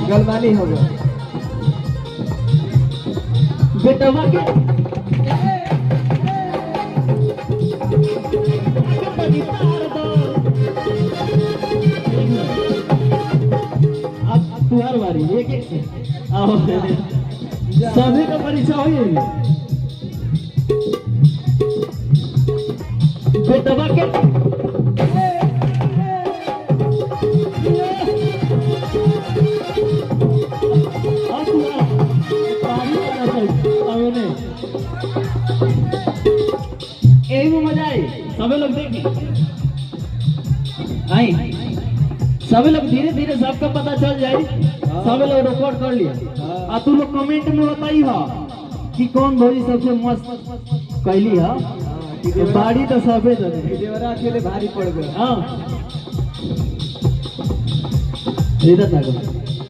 गलमानी हो गया बेटवा के अब तुम्हार बारी एक एक से आओ सभी का परिचय हो बेटवा के यही में मजा आई सभी लोग देखिए आई सभी लोग धीरे धीरे सबका पता चल जाए सभी लोग रिकॉर्ड कर लिया और तू लोग कमेंट में बताई हो कि कौन भौजी सबसे मस्त कैली है बाड़ी तो सबे देवरा अकेले भारी पड़ गया हाँ इधर ना